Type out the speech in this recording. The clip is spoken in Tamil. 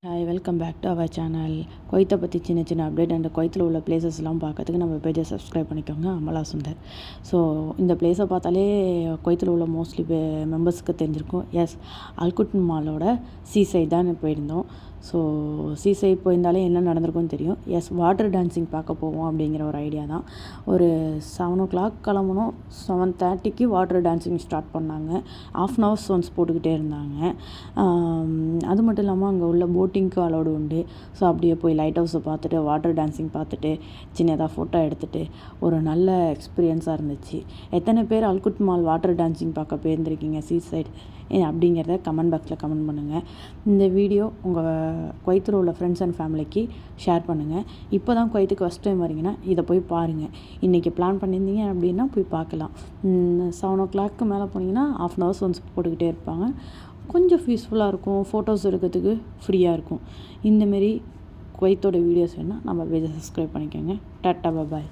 Hi welcome back to our channel. குவைத்தை பற்றி சின்ன சின்ன அப்டேட் அண்ட் குவைத்தில் உள்ள பிளேசஸ்லாம் பார்க்கறதுக்கு நம்ம பேஜை சப்ஸ்கிரைப் பண்ணிக்கோங்க. அமலா சுந்தர். ஸோ இந்த பிளேஸை பார்த்தாலே குவைத்தில் உள்ள மோஸ்ட்லி மெம்பர்ஸ்க்கு தெரிஞ்சிருக்கும். எஸ், அல்குட் மாலோட சீசைட் தான் போயிருந்தோம். ஸோ சீசைட் போயிருந்தாலே என்ன நடந்திருக்கும்னு தெரியும். எஸ், வாட்டர் டான்ஸிங் பார்க்க போவோம் அப்படிங்கிற ஒரு ஐடியா தான். ஒரு 7 o'clock கிளம்பணும். 7:30க்கு வாட்டர் டான்ஸிங் ஸ்டார்ட் பண்ணாங்க. 1/2 hours ஒன்ஸ் போட்டுக்கிட்டே இருந்தாங்க. அது மட்டும் இல்லாமல் அங்கே உள்ள போட்டிங்க்கு அலோடு உண்டு. ஸோ அப்படியே போய் லைட் ஹவுஸை பார்த்துட்டு வாட்டர் டான்ஸிங் பார்த்துட்டு சின்னதாக ஃபோட்டோ எடுத்துகிட்டு ஒரு நல்ல எக்ஸ்பீரியன்ஸாக இருந்துச்சு. எத்தனை பேர் அல்குட் மால் வாட்டர் டான்ஸிங் பார்க்க போயிருந்துருக்கீங்க சீசைட் அப்படிங்கிறத கமெண்ட் பாக்ஸில் கமெண்ட் பண்ணுங்கள். இந்த வீடியோ உங்கள் குவைத்தில் உள்ள ஃப்ரெண்ட்ஸ் அண்ட் ஃபேமிலிக்கு ஷேர் பண்ணுங்கள். இப்போ தான் குவைத்துக்கு ஃபஸ்ட் டைம் வரீங்கன்னா இதை போய் பாருங்கள். இன்றைக்கி பிளான் பண்ணியிருந்தீங்க அப்படின்னா போய் பார்க்கலாம். 7 o'clock மேலே போனீங்கன்னா 1/2 hours ஒன்ஸ் போட்டுக்கிட்டே இருப்பாங்க. கொஞ்சம் பீஸ்ஃபுல்லாக இருக்கும். ஃபோட்டோஸ் எடுக்கிறதுக்கு ஃப்ரீயாக இருக்கும். இந்தமாரி குவைத்தோட வீடியோஸ் வேணால் நம்ம பேஜை சப்ஸ்கிரைப் பண்ணிக்கோங்க. டாட்டா பாய்.